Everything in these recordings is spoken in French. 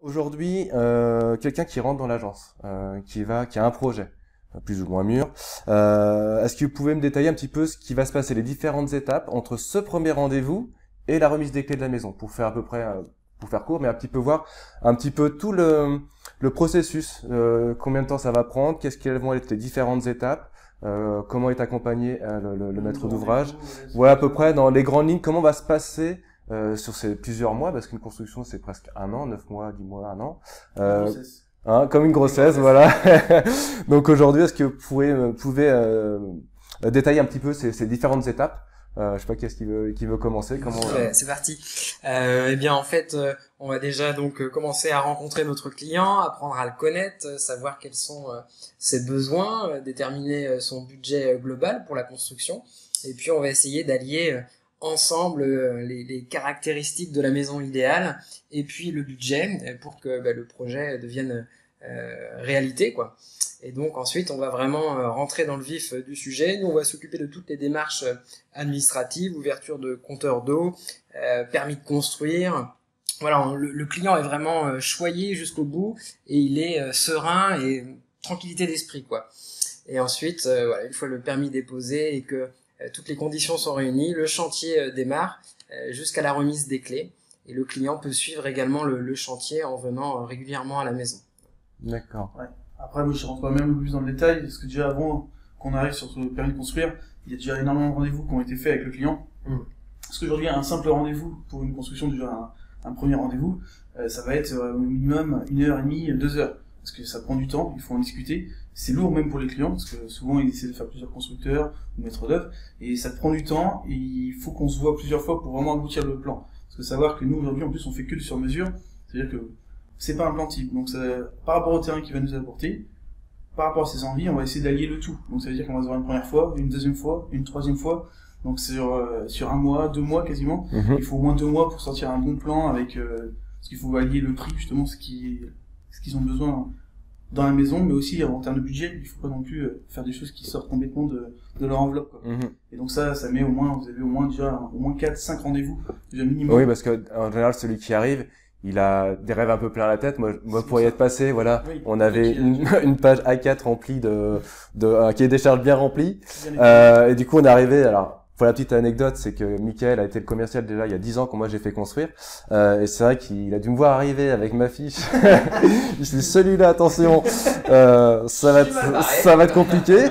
Aujourd'hui, quelqu'un qui rentre dans l'agence, qui a un projet, plus ou moins mûr, est-ce que vous pouvez me détailler un petit peu ce qui va se passer, les différentes étapes entre ce premier rendez-vous et la remise des clés de la maison, pour faire à peu près, pour faire court, mais un petit peu voir un petit peu tout le processus, combien de temps ça va prendre, qu'elles vont être les différentes étapes, comment est accompagné le maître d'ouvrage, voilà à peu près dans les grandes lignes, comment va se passer sur ces plusieurs mois, parce qu'une construction c'est presque un an, 9 mois, 10 mois, un an. Comme une grossesse, voilà. Donc aujourd'hui, est-ce que vous pouvez détailler un petit peu ces différentes étapes? Je sais pas qui veut commencer. Comment Ouais, c'est parti. Eh bien en fait, on va déjà donc commencer à rencontrer notre client, apprendre à le connaître, savoir quels sont ses besoins, déterminer son budget global pour la construction, et puis on va essayer d'allier ensemble les caractéristiques de la maison idéale et puis le budget pour que le projet devienne réalité, quoi. Et donc ensuite on va vraiment rentrer dans le vif du sujet. Nous on va s'occuper de toutes les démarches administratives, ouverture de compteur d'eau, permis de construire. Voilà, le client est vraiment choyé jusqu'au bout et il est serein et tranquillité d'esprit, quoi. Et ensuite voilà, une fois le permis déposé et que toutes les conditions sont réunies, le chantier démarre jusqu'à la remise des clés. Et le client peut suivre également le chantier en venant régulièrement à la maison. D'accord. Ouais. Après, moi, je rentre pas même un peu plus dans le détail, parce que déjà avant qu'on arrive sur le permis de construire, il y a déjà énormément de rendez-vous qui ont été faits avec le client. Parce qu'aujourd'hui, un simple rendez-vous pour une construction, déjà un premier rendez-vous, ça va être au minimum 1h30, 2 heures. Parce que ça prend du temps, il faut en discuter. C'est lourd même pour les clients, parce que souvent ils essaient de faire plusieurs constructeurs ou maîtres d'œuvre, et ça prend du temps, et il faut qu'on se voit plusieurs fois pour vraiment aboutir le plan. Parce que savoir que nous aujourd'hui en plus on fait que du sur mesure, c'est-à-dire que c'est pas un plan type. Donc ça, par rapport au terrain qu'il va nous apporter, par rapport à ses envies, on va essayer d'allier le tout. Donc ça veut dire qu'on va se voir une première fois, une deuxième fois, une troisième fois. Donc sur un mois, 2 mois quasiment, il faut au moins 2 mois pour sortir un bon plan avec parce qu'il faut allier le prix justement ce qu'ils ont besoin dans la maison, mais aussi en termes de budget, il faut pas non plus faire des choses qui sortent complètement de leur enveloppe, quoi. Et donc ça met vous avez au moins 4-5 rendez-vous déjà minimum. Oui, parce que en général celui qui arrive, il a des rêves un peu plein la tête. Moi pour y être passé, voilà, oui, on avait une page A4 remplie un cahier des charges bien rempli. Et du coup on est arrivé, alors pour la petite anecdote, c'est que Mickaël a été le commercial déjà il y a 10 ans quand moi j'ai fait construire. Et c'est vrai qu'il a dû me voir arriver avec ma fiche. Je dis celui-là, attention, ça va être compliqué.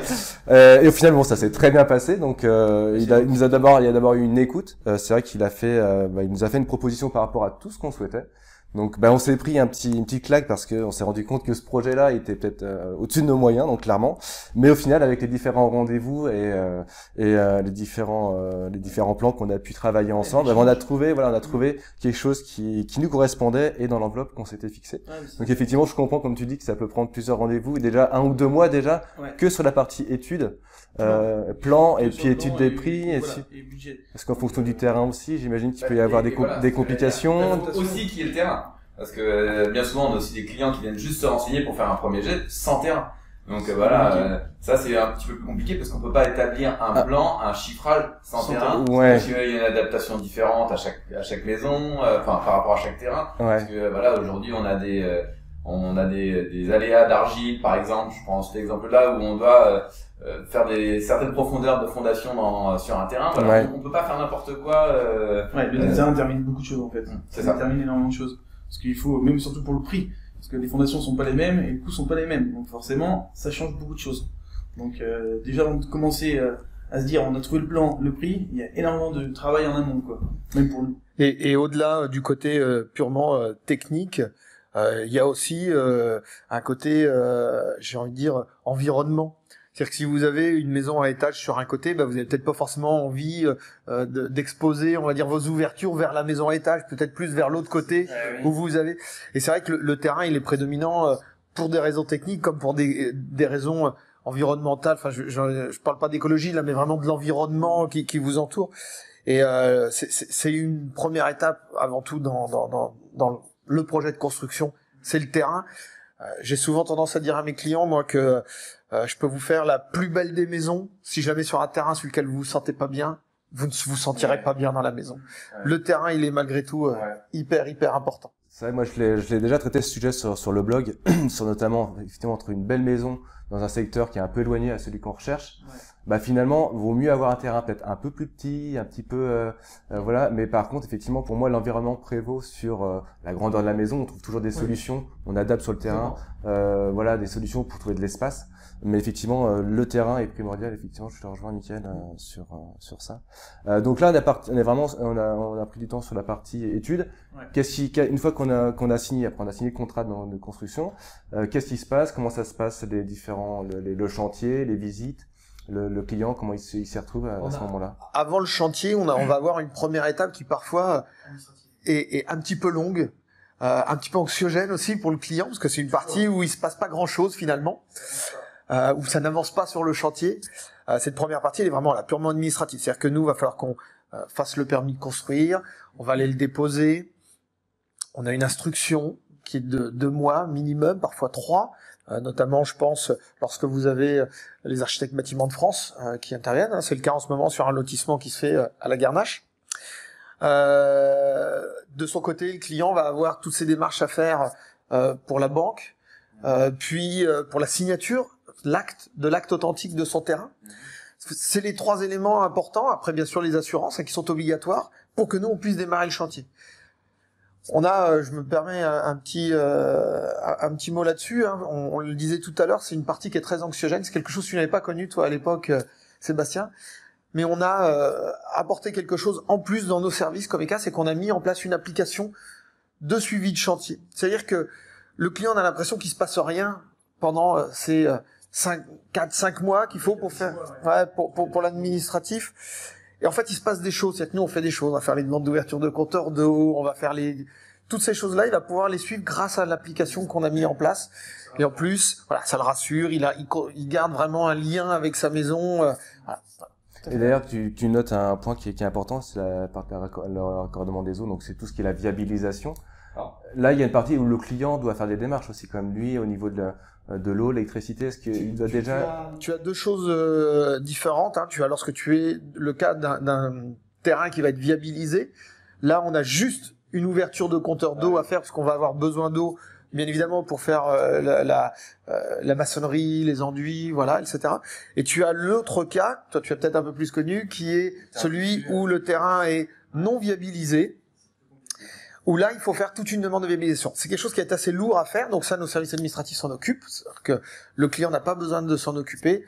Et au final, bon, ça s'est très bien passé. Donc, il y a d'abord eu une écoute. C'est vrai qu'il il nous a fait une proposition par rapport à tout ce qu'on souhaitait. Donc, on s'est pris une petite claque parce que on s'est rendu compte que ce projet-là était peut-être au-dessus de nos moyens, donc clairement. Mais au final, avec les différents rendez-vous et les différents plans qu'on a pu travailler ensemble, on a trouvé quelque chose qui nous correspondait et dans l'enveloppe qu'on s'était fixée. Donc effectivement, je comprends comme tu dis que ça peut prendre plusieurs rendez-vous, et déjà 1 ou 2 mois déjà que sur la partie étude, plan et puis étude des prix et budget. Parce qu'en fonction du terrain aussi, j'imagine qu'il peut y avoir des complications. Aussi qui est le terrain. Parce que bien souvent on a aussi des clients qui viennent juste se renseigner pour faire un premier jet sans terrain. Donc ça c'est un petit peu plus compliqué parce qu'on peut pas établir un plan, un chiffrage sans terrain. Parce qu'il y a une adaptation différente à chaque maison, par rapport à chaque terrain. Parce que aujourd'hui on a des aléas d'argile par exemple. Je prends cet exemple-là où on doit faire certaines profondeurs de fondation sur un terrain. On peut pas faire n'importe quoi. Le design termine beaucoup de choses en fait. Ça termine énormément de choses. Parce qu'il faut, même surtout pour le prix, parce que les fondations sont pas les mêmes et les coûts sont pas les mêmes. Donc forcément, ça change beaucoup de choses. Donc déjà avant de commencer à se dire on a trouvé le plan, le prix, il y a énormément de travail en amont, quoi. Même pour nous. Et au-delà du côté purement technique, il y a aussi un côté, j'ai envie de dire, environnement. C'est-à-dire que si vous avez une maison à étage sur un côté, vous avez peut-être pas forcément envie d'exposer, on va dire, vos ouvertures vers la maison à étage, peut-être plus vers l'autre côté où vous avez. Et c'est vrai que le terrain, il est prédominant pour des raisons techniques comme pour des raisons environnementales. Enfin, je parle pas d'écologie là, mais vraiment de l'environnement qui vous entoure. Et c'est une première étape avant tout dans le projet de construction, c'est le terrain. J'ai souvent tendance à dire à mes clients, moi, que je peux vous faire la plus belle des maisons. Si jamais sur un terrain sur lequel vous vous sentez pas bien, vous ne vous sentirez pas bien dans la maison. Le terrain, il est malgré tout hyper important. C'est vrai, moi je l'ai déjà traité ce sujet sur le blog, sur notamment effectivement entre une belle maison dans un secteur qui est un peu éloigné à celui qu'on recherche. Ouais. Bah finalement, vaut mieux avoir un terrain peut-être un peu plus petit, un petit peu voilà. Mais par contre, effectivement, pour moi, l'environnement prévaut sur la grandeur de la maison. On trouve toujours des solutions, on adapte sur le terrain, voilà, des solutions pour trouver de l'espace. Mais effectivement, le terrain est primordial. Effectivement, je te rejoins, Mickaël, sur ça. Donc là, on a pris du temps sur la partie études. Ouais. Une fois qu'on a signé, après on a signé le contrat de construction, qu'est-ce qui se passe? Comment ça se passe les différents, le chantier, les visites? Le client, comment il s'y retrouve à ce moment-là? Avant le chantier, on va avoir une première étape qui parfois est un petit peu longue, un petit peu anxiogène aussi pour le client, parce que c'est une partie où il se passe pas grand-chose finalement, où ça n'avance pas sur le chantier. Cette première partie, elle est vraiment là, purement administrative. C'est-à-dire que nous, il va falloir qu'on fasse le permis de construire, on va aller le déposer, on a une instruction qui est de 2 mois minimum, parfois 3. Notamment, je pense, lorsque vous avez les architectes bâtiments de France qui interviennent. C'est le cas en ce moment sur un lotissement qui se fait à la Garnache. De son côté, le client va avoir toutes ses démarches à faire pour la banque, puis pour la signature, l'acte authentique de son terrain. C'est les 3 éléments importants. Après, bien sûr, les assurances qui sont obligatoires pour que nous, on puisse démarrer le chantier. On a, je me permets un petit mot là-dessus. Hein. On le disait tout à l'heure, c'est une partie qui est très anxiogène. C'est quelque chose que tu n'avais pas connu toi à l'époque, Sébastien. Mais on a apporté quelque chose en plus dans nos services Coveca, c'est qu'on a mis en place une application de suivi de chantier. C'est-à-dire que le client a l'impression qu'il se passe rien pendant ces 4-5 mois qu'il faut pour faire pour l'administratif. Et en fait, il se passe des choses. C'est-à-dire que nous, on fait des choses. On va faire les demandes d'ouverture de compteur d'eau. On va faire toutes ces choses-là. Il va pouvoir les suivre grâce à l'application qu'on a mis en place. Et en plus, voilà, ça le rassure. Il garde vraiment un lien avec sa maison. Voilà. Et d'ailleurs, tu notes un point qui est important, c'est le raccordement des eaux. Donc, c'est tout ce qui est la viabilisation. Là, il y a une partie où le client doit faire des démarches aussi, comme lui, au niveau de l'eau, l'électricité. Est-ce qu'il doit déjà... Tu as 2 choses différentes. Hein. Tu as, lorsque tu es le cas d'un terrain qui va être viabilisé, là, on a juste une ouverture de compteur d'eau à faire parce qu'on va avoir besoin d'eau, bien évidemment, pour faire la maçonnerie, les enduits, voilà, etc. Et tu as l'autre cas, toi tu as peut-être un peu plus connu, qui est celui où le terrain est non viabilisé, où là, il faut faire toute une demande de viabilisation. C'est quelque chose qui est assez lourd à faire, donc ça, nos services administratifs s'en occupent, c'est-à-dire que le client n'a pas besoin de s'en occuper,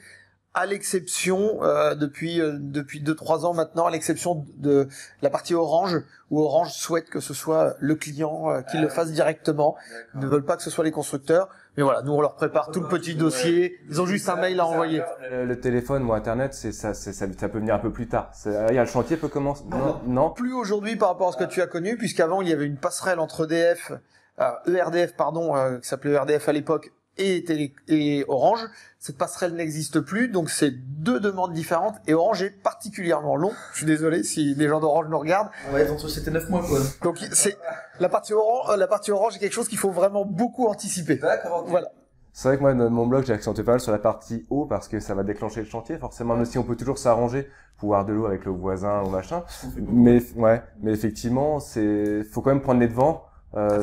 à l'exception, depuis 2-3 ans maintenant, à l'exception de la partie Orange, où Orange souhaite que ce soit le client qui le fasse directement. Ils ne veulent pas que ce soit les constructeurs. Mais voilà, nous on leur prépare tout le petit dossier. Ils ont juste un mail à envoyer. Le téléphone ou Internet, ça peut venir un peu plus tard. Le chantier peut commencer. Non. Plus aujourd'hui par rapport à ce que tu as connu, puisqu'avant il y avait une passerelle entre ERDF, qui s'appelait ERDF à l'époque, et Orange. Cette passerelle n'existe plus, donc c'est 2 demandes différentes, et Orange est particulièrement long. Je suis désolé si les gens d'Orange nous regardent. On va être entre 7 et 9 mois, quoi. Donc c'est la partie Orange est quelque chose qu'il faut vraiment beaucoup anticiper. D'accord. Voilà. C'est vrai que moi, dans mon blog, j'ai accentué pas mal sur la partie eau parce que ça va déclencher le chantier. Forcément, même si on peut toujours s'arranger pour avoir de l'eau avec le voisin ou machin. Mais effectivement, faut quand même prendre les devants.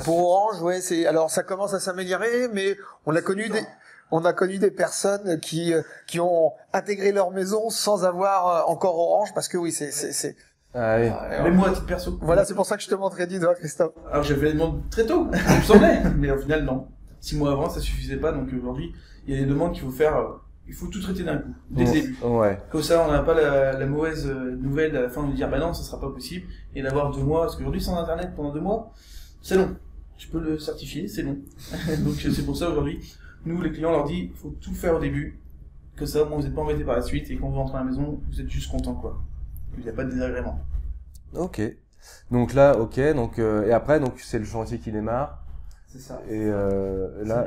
Pour Orange, alors ça commence à s'améliorer, mais on a connu des personnes qui ont intégré leur maison sans avoir encore Orange, parce que c'est même moi à titre perso. Voilà, c'est pour ça que je te montrais du doigt, Christophe. Alors j'avais les demandes très tôt, il me semblait, mais au final non. 6 mois avant, ça suffisait pas, donc aujourd'hui, il y a des demandes qu'il faut faire, il faut tout traiter d'un coup, dès le début. Ouais. Comme ça, on n'a pas la mauvaise nouvelle à la fin de dire bah non, ça sera pas possible, et d'avoir 2 mois, parce qu'aujourd'hui sans internet pendant 2 mois, c'est long. Je peux le certifier, c'est long. Donc c'est pour ça aujourd'hui, nous les clients, on leur dit, il faut tout faire au début, que ça, au moins vous n'êtes pas embêtés par la suite, et quand vous rentrez à la maison, vous êtes juste content, quoi. Il n'y a pas de désagrément. Ok. Donc là, et après, donc c'est le chantier qui démarre. C'est ça. Et là,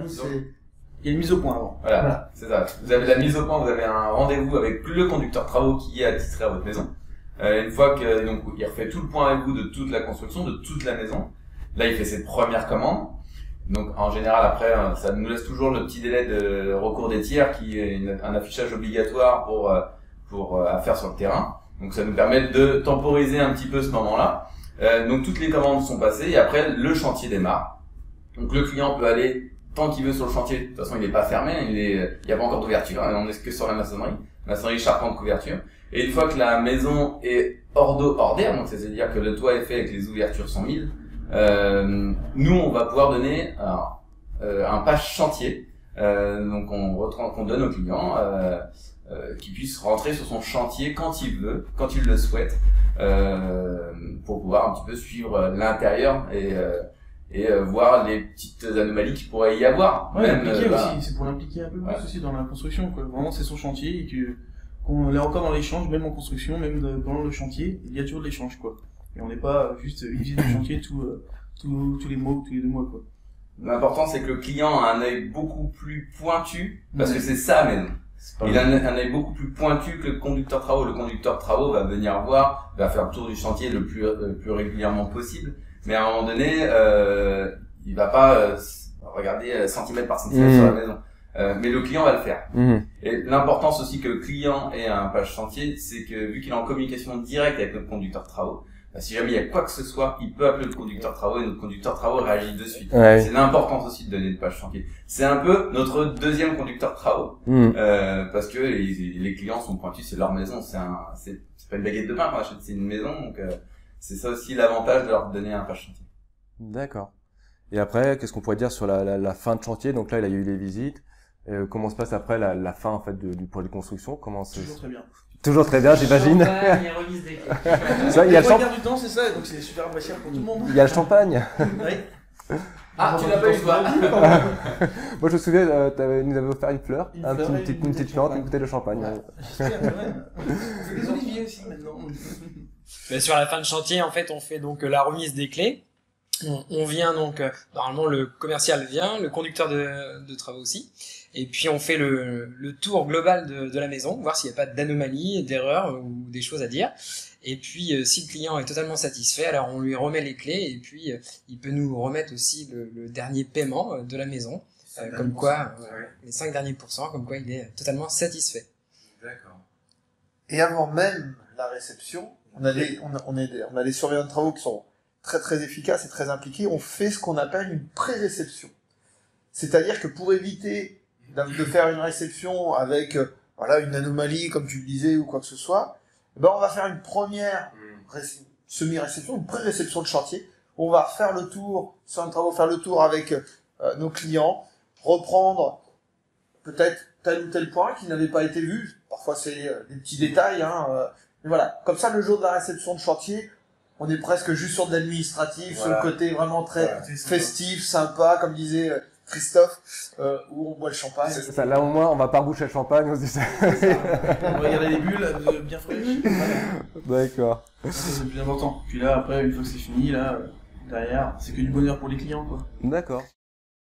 il y a une mise au point avant. Voilà. C'est ça. Vous avez la mise au point, vous avez un rendez-vous avec le conducteur travaux qui est attitré à votre maison. Une fois que donc il refait tout le point avec vous de toute la construction, de toute la maison. Là, il fait ses premières commandes. Donc, en général, après, ça nous laisse toujours le petit délai de recours des tiers qui est un affichage obligatoire à faire sur le terrain. Donc, ça nous permet de temporiser un petit peu ce moment-là. Donc toutes les commandes sont passées et après le chantier démarre. Donc le client peut aller tant qu'il veut sur le chantier. De toute façon, il n'est pas fermé, il n'y a pas encore d'ouverture, on est que sur la maçonnerie, charpente, couverture. Et une fois que la maison est hors d'eau, hors d'air, donc c'est-à-dire que le toit est fait et que les ouvertures sont mises, nous on va pouvoir donner un pass chantier, donc qu'on donne au client, qui puisse rentrer sur son chantier quand il veut, quand il le souhaite, pour pouvoir un petit peu suivre l'intérieur et voir les petites anomalies qu'il pourrait y avoir. Ouais, l'impliquer aussi, c'est pour l'impliquer un peu plus aussi dans la construction, quoi. Vraiment, c'est son chantier et qu'on est encore dans l'échange, même en construction, même dans le chantier, il y a toujours de l'échange, quoi. Et on n'est pas juste visite du chantier tous les mois ou tous les 2 mois, quoi. L'important, c'est que le client a un œil beaucoup plus pointu, parce que c'est sa maison. Il a un œil beaucoup plus pointu que le conducteur de travaux. Le conducteur de travaux va venir voir, va faire le tour du chantier le plus régulièrement possible. Mais à un moment donné, il va pas regarder centimètre par centimètre sur la maison. Mais le client va le faire. Et l'importance aussi que le client ait un page chantier, c'est que vu qu'il est en communication directe avec notre conducteur de travaux, si jamais il y a quoi que ce soit, il peut appeler le conducteur de travaux et notre conducteur de travaux réagit de suite. Ouais. C'est l'importance aussi de donner le page chantier. C'est un peu notre deuxième conducteur de travaux, parce que les clients sont pointus, c'est leur maison, c'est pas une baguette de pain qu'on achète, c'est une maison, donc c'est ça aussi l'avantage de leur donner un page chantier. D'accord. Et après, qu'est-ce qu'on pourrait dire sur la fin de chantier? Donc là, il y a eu les visites. Comment se passe après la fin en fait du projet de construction? Comment c'est... Toujours très bien. Toujours très bien, j'imagine. Champagne et remise des clés. Ça, il y a le champagne du temps, c'est ça, donc c'est super appréciable pour tout le monde. Il y a le champagne. Oui. Ah, tu l'as pas eu toi. Moi, je me souviens, nous avons offert une fleur, une petite plante, une bouteille de champagne. Ouais. J'espère quand même. On fait des oliviers aussi maintenant. Mais sur la fin de chantier, en fait, on fait donc la remise des clés. On vient donc, normalement le commercial vient, le conducteur de travaux aussi, et puis on fait le tour global de la maison, voir s'il n'y a pas d'anomalie, d'erreur ou des choses à dire. Et puis si le client est totalement satisfait, alors on lui remet les clés et puis il peut nous remettre aussi le dernier paiement de la maison, comme quoi les 5 derniers pourcents, comme quoi il est totalement satisfait. D'accord. Et avant même la réception, on a des surveillants de travaux qui sont très très efficaces et très impliqués. On fait ce qu'on appelle une pré-réception. C'est-à-dire que pour éviter de faire une réception avec une anomalie, comme tu le disais, ou quoi que ce soit, on va faire une première semi-réception, une pré-réception de chantier. On va faire le tour, sur un travaux, faire le tour avec nos clients, reprendre peut-être tel ou tel point qui n'avait pas été vu. Parfois c'est des petits détails, mais voilà. Comme ça, le jour de la réception de chantier, on est presque juste sur de l'administratif, sur le côté vraiment très festif, sympa, comme disait Christophe, où on boit le champagne. C'est ça, là au moins on va pas reboucher le champagne, on se dit ça. On va regarder les bulles bien fraîches. D'accord. C'est le plus important. Puis là, après, une fois que c'est fini, là, derrière, c'est que du bonheur pour les clients, quoi. D'accord.